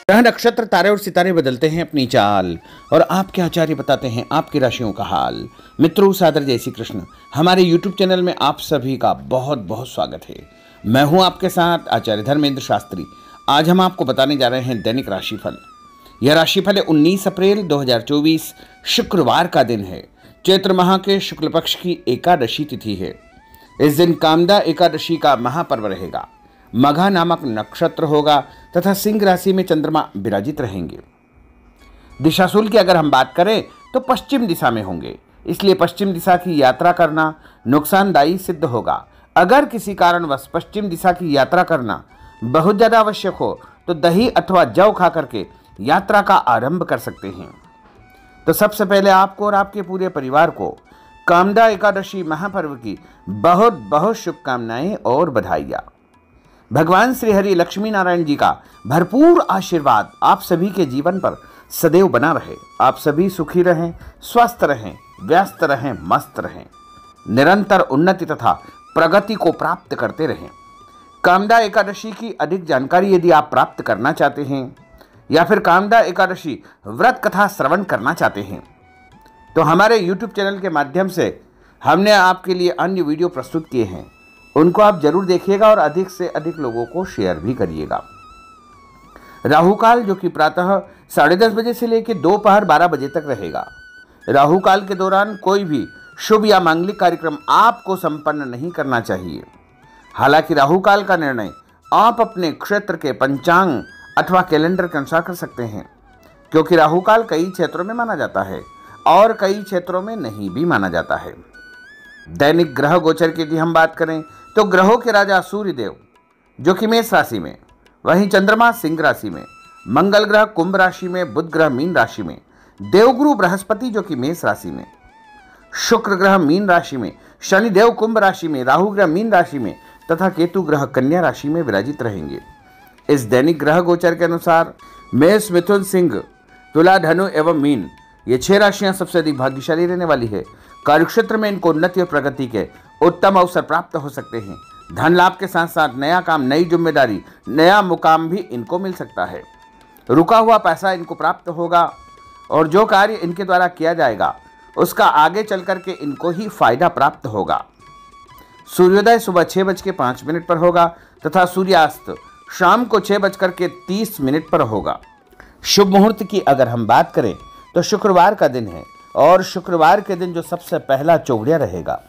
ग्रह नक्षत्र तारे और सितारे बदलते हैं अपनी चाल और आपके आचार्य बताते हैं आपकी राशियों का हाल। मित्रों, सादर जय श्री कृष्ण। हमारे YouTube चैनल में आप सभी का बहुत बहुत स्वागत है। मैं हूं आपके साथ आचार्य धर्मेंद्र शास्त्री। आज हम आपको बताने जा रहे हैं दैनिक राशिफल। यह राशिफल है 19 अप्रैल 2024 शुक्रवार का दिन है। चैत्र माह के शुक्ल पक्ष की एकादशी तिथि है। इस दिन कामदा एकादशी का महापर्व रहेगा। मघा नामक नक्षत्र होगा तथा सिंह राशि में चंद्रमा विराजित रहेंगे। दिशाशूल की अगर हम बात करें तो पश्चिम दिशा में होंगे, इसलिए पश्चिम दिशा की यात्रा करना नुकसानदायी सिद्ध होगा। अगर किसी कारणवश पश्चिम दिशा की यात्रा करना बहुत ज़्यादा आवश्यक हो तो दही अथवा जौ खा करके यात्रा का आरंभ कर सकते हैं। तो सबसे पहले आपको और आपके पूरे परिवार को कामदा एकादशी महापर्व की बहुत बहुत शुभकामनाएं और बधाइयाँ। भगवान श्री हरि लक्ष्मी नारायण जी का भरपूर आशीर्वाद आप सभी के जीवन पर सदैव बना रहे। आप सभी सुखी रहें, स्वस्थ रहें, व्यस्त रहें, मस्त रहें, निरंतर उन्नति तथा प्रगति को प्राप्त करते रहें। कामदा एकादशी की अधिक जानकारी यदि आप प्राप्त करना चाहते हैं या फिर कामदा एकादशी व्रत कथा श्रवण करना चाहते हैं तो हमारे YouTube चैनल के माध्यम से हमने आपके लिए अन्य वीडियो प्रस्तुत किए हैं, उनको आप जरूर देखिएगा और अधिक से अधिक लोगों को शेयर भी करिएगा। राहु काल जो कि प्रातः 10:30 बजे से लेकर दोपहर 12 बजे तक रहेगा। राहु काल के दौरान कोई भी शुभ या मांगलिक कार्यक्रम आपको संपन्न नहीं करना चाहिए। हालांकि राहु काल का निर्णय आप अपने क्षेत्र के पंचांग अथवा कैलेंडर के अनुसार कर सकते हैं, क्योंकि राहु काल कई क्षेत्रों में माना जाता है और कई क्षेत्रों में नहीं भी माना जाता है। दैनिक ग्रह गोचर की यदि हम बात करें तो ग्रहों के राजा सूर्य देव जो कि मेष राशि में, वहीं चंद्रमा सिंह राशि में, मंगल ग्रह कुंभ राशि में, बुध ग्रह मीन राशि में, देवगुरु बृहस्पति जो कि मेष राशि में, शुक्र ग्रह मीन राशि में, शनि देव कुंभ राशि में, राहु ग्रह मीन राशि में तथा केतु ग्रह कन्या राशि में विराजित रहेंगे। इस दैनिक ग्रह गोचर के अनुसार मेष, मिथुन, सिंह, तुला, धनु एवं मीन ये 6 राशियां सबसे अधिक भाग्यशाली रहने वाली है। कार्यक्षेत्र में इनको उन्नति और प्रगति के उत्तम अवसर प्राप्त हो सकते हैं। धन लाभ के साथ साथ नया काम, नई जिम्मेदारी, नया मुकाम भी इनको मिल सकता है। रुका हुआ पैसा इनको प्राप्त होगा और जो कार्य इनके द्वारा किया जाएगा उसका आगे चल करके इनको ही फायदा प्राप्त होगा। सूर्योदय सुबह 6:05 पर होगा तथा सूर्यास्त शाम को 6:30 पर होगा। शुभ मुहूर्त की अगर हम बात करें तो शुक्रवार का दिन है और शुक्रवार के दिन जो सबसे पहला चौगड़िया रहेगा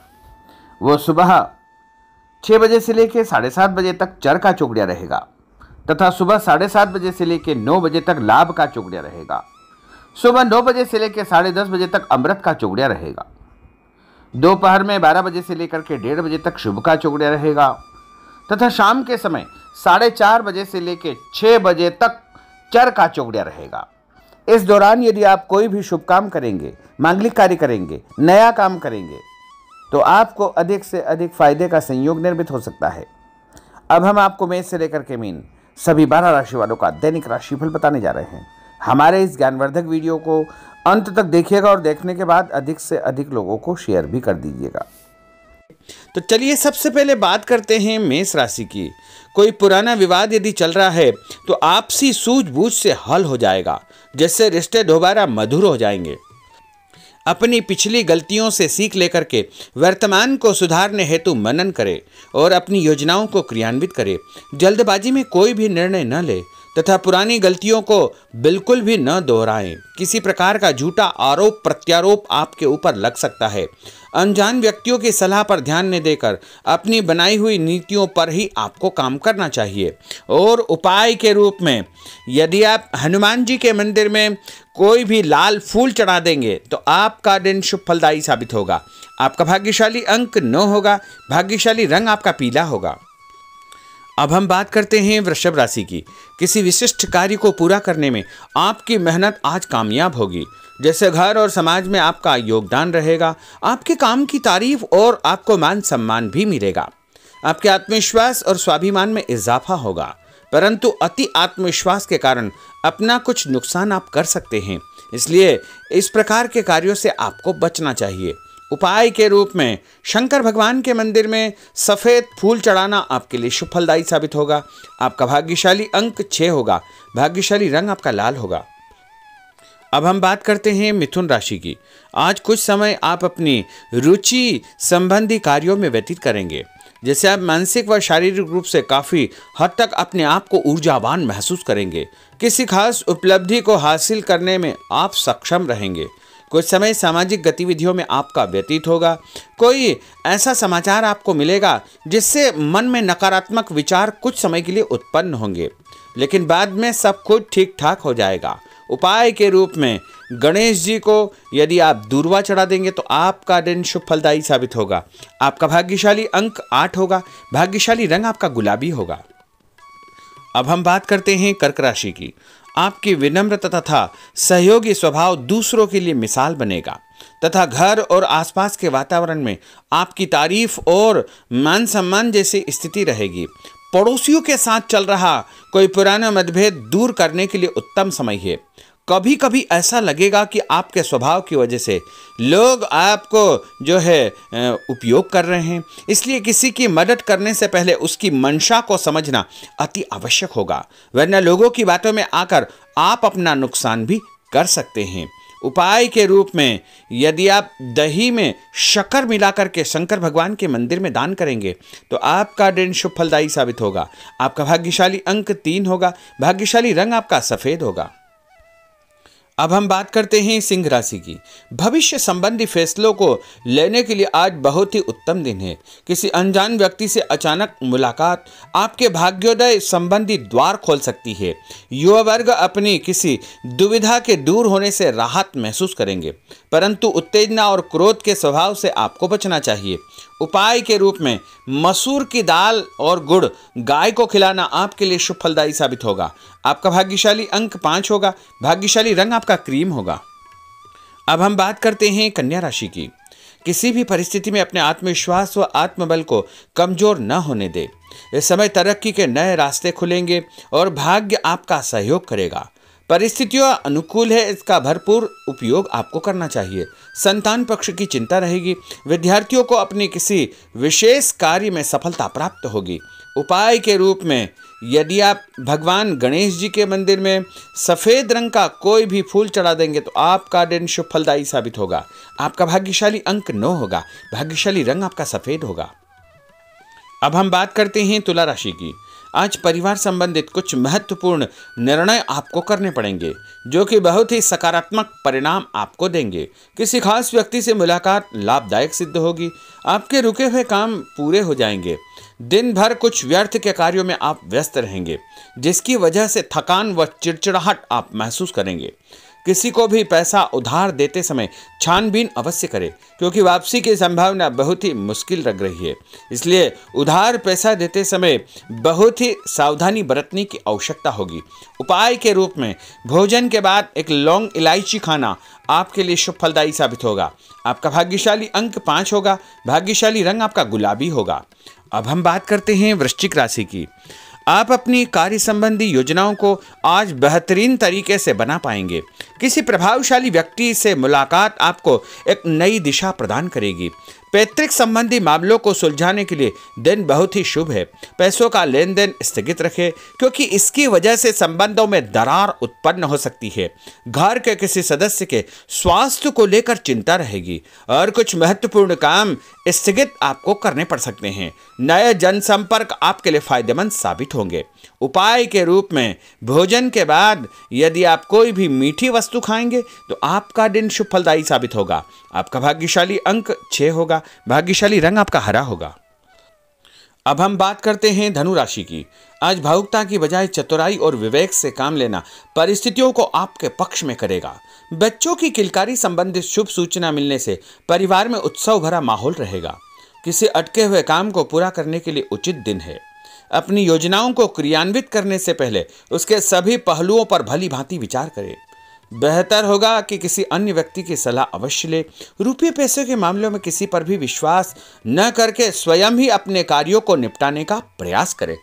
वो सुबह 6 बजे से लेकर 7:30 बजे तक चर का चौगड़िया रहेगा तथा सुबह 7:30 बजे से लेकर 9 बजे तक लाभ का चौगड़िया रहेगा। सुबह 9 बजे से लेकर 10:30 बजे तक अमृत का चौगड़िया रहेगा। दोपहर में 12 बजे से लेकर के 1:30 बजे तक शुभ का चौगड़िया रहेगा तथा शाम के समय 4:30 बजे से लेकर 6 बजे तक चर का चौगड़िया रहेगा। इस दौरान यदि आप कोई भी शुभ काम करेंगे, मांगलिक कार्य करेंगे, नया काम करेंगे तो आपको अधिक से अधिक फायदे का संयोग निर्मित हो सकता है। अब हम आपको मेष से लेकर के मीन सभी 12 राशि वालों का दैनिक राशिफल बताने जा रहे हैं। हमारे इस ज्ञानवर्धक वीडियो को अंत तक देखिएगा और देखने के बाद अधिक से अधिक लोगों को शेयर भी कर दीजिएगा। तो चलिए सबसे पहले बात करते हैं मेष राशि की। कोई पुराना विवाद यदि चल रहा है तो आपसी सूझबूझ से हल हो जाएगा, जिससे रिश्ते दोबारा मधुर हो जाएंगे। अपनी पिछली गलतियों से सीख लेकर के वर्तमान को सुधारने हेतु मनन करें और अपनी योजनाओं को क्रियान्वित करें। जल्दबाजी में कोई भी निर्णय न ले तथा पुरानी गलतियों को बिल्कुल भी न दोहराएं। किसी प्रकार का झूठा आरोप प्रत्यारोप आपके ऊपर लग सकता है। अनजान व्यक्तियों की सलाह पर ध्यान न देकर अपनी बनाई हुई नीतियों पर ही आपको काम करना चाहिए। और उपाय के रूप में यदि आप हनुमान जी के मंदिर में कोई भी लाल फूल चढ़ा देंगे तो आपका दिन शुभ फलदायी साबित होगा। आपका भाग्यशाली अंक 9 होगा। भाग्यशाली रंग आपका पीला होगा। अब हम बात करते हैं वृषभ राशि की। किसी विशिष्ट कार्य को पूरा करने में आपकी मेहनत आज कामयाब होगी। जैसे घर और समाज में आपका योगदान रहेगा, आपके काम की तारीफ और आपको मान सम्मान भी मिलेगा। आपके आत्मविश्वास और स्वाभिमान में इजाफा होगा, परंतु अति आत्मविश्वास के कारण अपना कुछ नुकसान आप कर सकते हैं। इसलिए इस प्रकार के कार्यों से आपको बचना चाहिए। उपाय के रूप में शंकर भगवान के मंदिर में सफ़ेद फूल चढ़ाना आपके लिए शुभ फलदायी साबित होगा। आपका भाग्यशाली अंक 6 होगा। भाग्यशाली रंग आपका लाल होगा। अब हम बात करते हैं मिथुन राशि की। आज कुछ समय आप अपनी रुचि संबंधी कार्यों में व्यतीत करेंगे, जैसे आप मानसिक व शारीरिक रूप से काफ़ी हद तक अपने आप को ऊर्जावान महसूस करेंगे। किसी खास उपलब्धि को हासिल करने में आप सक्षम रहेंगे। कुछ समय सामाजिक गतिविधियों में आपका व्यतीत होगा। कोई ऐसा समाचार आपको मिलेगा जिससे मन में नकारात्मक विचार कुछ समय के लिए उत्पन्न होंगे, लेकिन बाद में सब कुछ ठीक ठाक हो जाएगा। उपाय के रूप में गणेश जी को यदि आप दूर्वा चढ़ा देंगे तो आपका दिन शुभ फलदायी साबित होगा। आपका भाग्यशाली अंक 8 होगा। भाग्यशाली रंग आपका गुलाबी होगा। अब हम बात करते हैं कर्क राशि की। आपकी विनम्रता तथा सहयोगी स्वभाव दूसरों के लिए मिसाल बनेगा तथा घर और आसपास के वातावरण में आपकी तारीफ और मान सम्मान जैसी स्थिति रहेगी। पड़ोसियों के साथ चल रहा कोई पुराना मतभेद दूर करने के लिए उत्तम समय है। कभी कभी ऐसा लगेगा कि आपके स्वभाव की वजह से लोग आपको जो है उपयोग कर रहे हैं, इसलिए किसी की मदद करने से पहले उसकी मंशा को समझना अति आवश्यक होगा, वरना लोगों की बातों में आकर आप अपना नुकसान भी कर सकते हैं। उपाय के रूप में यदि आप दही में शक्कर मिलाकर के शंकर भगवान के मंदिर में दान करेंगे तो आपका दिन शुभ फलदायी साबित होगा। आपका भाग्यशाली अंक 3 होगा। भाग्यशाली रंग आपका सफेद होगा। अब हम बात करते हैं सिंह राशि की। भविष्य संबंधी फैसलों को लेने के लिए आज बहुत ही उत्तम दिन है। किसी अनजान व्यक्ति से अचानक मुलाकात आपके भाग्योदय संबंधी द्वार खोल सकती है। युवा वर्ग अपनी किसी दुविधा के दूर होने से राहत महसूस करेंगे, परंतु उत्तेजना और क्रोध के स्वभाव से आपको बचना चाहिए। उपाय के रूप में मसूर की दाल और गुड़ गाय को खिलाना आपके लिए शुभ फलदायी साबित होगा। आपका भाग्यशाली अंक 5 होगा। भाग्यशाली रंग आपका क्रीम होगा। अब हम बात करते हैं कन्या राशि की। किसी भी परिस्थिति में अपने आत्मविश्वास व आत्मबल को कमजोर न होने दे। इस समय तरक्की के नए रास्ते खुलेंगे और भाग्य आपका सहयोग करेगा। परिस्थितियां अनुकूल है, इसका भरपूर उपयोग आपको करना चाहिए। संतान पक्ष की चिंता रहेगी। विद्यार्थियों को अपनी किसी विशेष कार्य में सफलता प्राप्त होगी। उपाय के रूप में यदि आप भगवान गणेश जी के मंदिर में सफ़ेद रंग का कोई भी फूल चढ़ा देंगे तो आपका दिन शुभ फलदायी साबित होगा। आपका भाग्यशाली अंक 9 होगा। भाग्यशाली रंग आपका सफ़ेद होगा। अब हम बात करते हैं तुला राशि की। आज परिवार संबंधित कुछ महत्वपूर्ण निर्णय आपको करने पड़ेंगे, जो कि बहुत ही सकारात्मक परिणाम आपको देंगे। किसी खास व्यक्ति से मुलाकात लाभदायक सिद्ध होगी। आपके रुके हुए काम पूरे हो जाएंगे। दिन भर कुछ व्यर्थ के कार्यों में आप व्यस्त रहेंगे, जिसकी वजह से थकान व चिड़चिड़ाहट आप महसूस करेंगे। किसी को भी पैसा उधार देते समय छानबीन अवश्य करें, क्योंकि वापसी की संभावना बहुत ही मुश्किल लग रही है। इसलिए उधार पैसा देते समय बहुत ही सावधानी बरतने की आवश्यकता होगी। उपाय के रूप में भोजन के बाद एक लौंग इलायची खाना आपके लिए शुभ फलदायी साबित होगा। आपका भाग्यशाली अंक 5 होगा। भाग्यशाली रंग आपका गुलाबी होगा। अब हम बात करते हैं वृश्चिक राशि की। आप अपनी कार्य संबंधी योजनाओं को आज बेहतरीन तरीके से बना पाएंगे। किसी प्रभावशाली व्यक्ति से मुलाकात आपको एक नई दिशा प्रदान करेगी। पैतृक संबंधी मामलों को सुलझाने के लिए दिन बहुत ही शुभ है। पैसों का लेन देन स्थगित रखें, क्योंकि इसकी वजह से संबंधों में दरार उत्पन्न हो सकती है। घर के किसी सदस्य के स्वास्थ्य को लेकर चिंता रहेगी और कुछ महत्वपूर्ण काम स्थगित आपको करने पड़ सकते हैं। नए जनसंपर्क आपके लिए फायदेमंद साबित होंगे। उपाय के रूप में भोजन के बाद यदि आप कोई भी मीठी वस्तु खाएंगे तो आपका दिन शुभ फलदायी साबित होगा। आपका भाग्यशाली अंक 6 होगा। भाग्यशाली रंग आपका हरा होगा। अब हम बात करते हैं धनु राशि की। आज भावुकता की बजाय चतुराई और विवेक से काम लेना परिस्थितियों को आपके पक्ष में करेगा। बच्चों की किलकारी संबंधित शुभ सूचना मिलने से परिवार में उत्सव भरा माहौल रहेगा। किसी अटके हुए काम को पूरा करने के लिए उचित दिन है। अपनी योजनाओं को क्रियान्वित करने से पहले उसके सभी पहलुओं पर भली भांति विचार करें। बेहतर होगा कि किसी अन्य व्यक्ति की सलाह अवश्य ले। रुपये पैसे के मामलों में किसी पर भी विश्वास न करके स्वयं ही अपने कार्यों को निपटाने का प्रयास करें।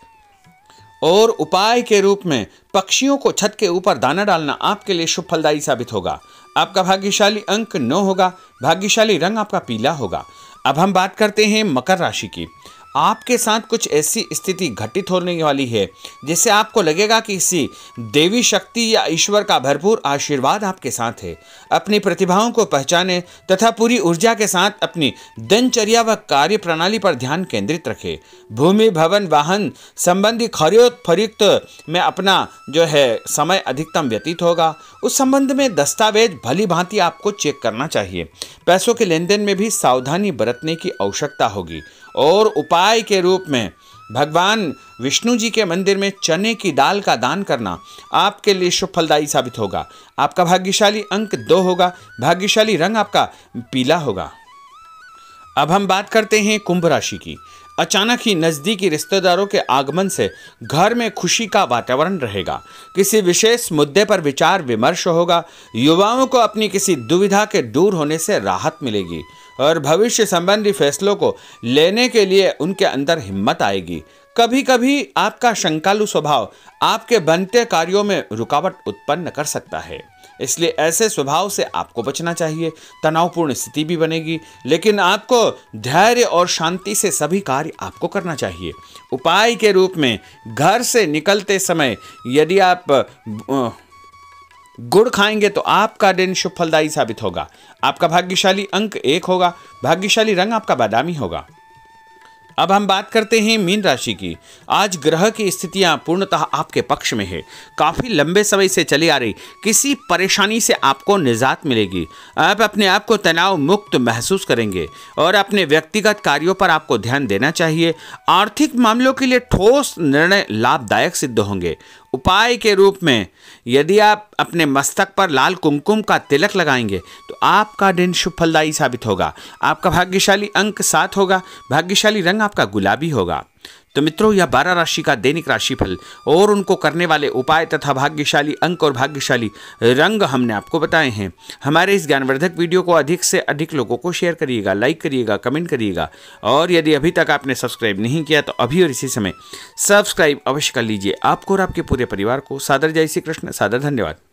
और उपाय के रूप में पक्षियों को छत के ऊपर दाना डालना आपके लिए शुभ फलदायी साबित होगा। आपका भाग्यशाली अंक 9 होगा। भाग्यशाली रंग आपका पीला होगा। अब हम बात करते हैं मकर राशि की। आपके साथ कुछ ऐसी स्थिति घटित होने वाली है जिससे आपको लगेगा कि किसी देवी शक्ति या ईश्वर का भरपूर आशीर्वाद आपके साथ है। अपनी प्रतिभाओं को पहचाने तथा पूरी ऊर्जा के साथ अपनी दिनचर्या व कार्य प्रणाली पर ध्यान केंद्रित रखें। भूमि, भवन, वाहन संबंधी खरीद फरोख्त में अपना जो है समय अधिकतम व्यतीत होगा। उस संबंध में दस्तावेज भली भांति आपको चेक करना चाहिए। पैसों के लेन देन में भी सावधानी बरतने की आवश्यकता होगी। और उपाय के रूप में भगवान विष्णु जी के मंदिर में चने की दाल का दान करना आपके लिए शुभ फलदायी साबित होगा। आपका भाग्यशाली अंक 2 होगा। भाग्यशाली रंग आपका पीला होगा। अब हम बात करते हैं कुंभ राशि की। अचानक ही नजदीकी रिश्तेदारों के आगमन से घर में खुशी का वातावरण रहेगा। किसी विशेष मुद्दे पर विचार विमर्श होगा। युवाओं को अपनी किसी दुविधा के दूर होने से राहत मिलेगी और भविष्य संबंधी फैसलों को लेने के लिए उनके अंदर हिम्मत आएगी। कभी कभी आपका शंकालु स्वभाव आपके बनते कार्यों में रुकावट उत्पन्न कर सकता है, इसलिए ऐसे स्वभाव से आपको बचना चाहिए। तनावपूर्ण स्थिति भी बनेगी, लेकिन आपको धैर्य और शांति से सभी कार्य आपको करना चाहिए। उपाय के रूप में घर से निकलते समय यदि आप गुड़ खाएंगे तो आपका दिन शुभ फलदायी साबित होगा। आपका भाग्यशाली अंक 1 होगा। भाग्यशाली रंग आपका बादामी होगा। अब हम बात करते हैं मीन राशि की। आज ग्रह की स्थितियां पूर्णतः आपके पक्ष में है। काफी लंबे समय से चली आ रही किसी परेशानी से आपको निजात मिलेगी। आप अपने आप को तनाव मुक्त महसूस करेंगे और अपने व्यक्तिगत कार्यों पर आपको ध्यान देना चाहिए। आर्थिक मामलों के लिए ठोस निर्णय लाभदायक सिद्ध होंगे। उपाय के रूप में यदि आप अपने मस्तक पर लाल कुमकुम का तिलक लगाएंगे तो आपका दिन शुभ फलदायी साबित होगा। आपका भाग्यशाली अंक 7 होगा। भाग्यशाली रंग आपका गुलाबी होगा। तो मित्रों, यह 12 राशि का दैनिक राशिफल और उनको करने वाले उपाय तथा भाग्यशाली अंक और भाग्यशाली रंग हमने आपको बताए हैं। हमारे इस ज्ञानवर्धक वीडियो को अधिक से अधिक लोगों को शेयर करिएगा, लाइक करिएगा, कमेंट करिएगा और यदि अभी तक आपने सब्सक्राइब नहीं किया तो अभी और इसी समय सब्सक्राइब अवश्य कर लीजिए। आपको और आपके पूरे परिवार को सादर जय श्री कृष्ण, सादर धन्यवाद।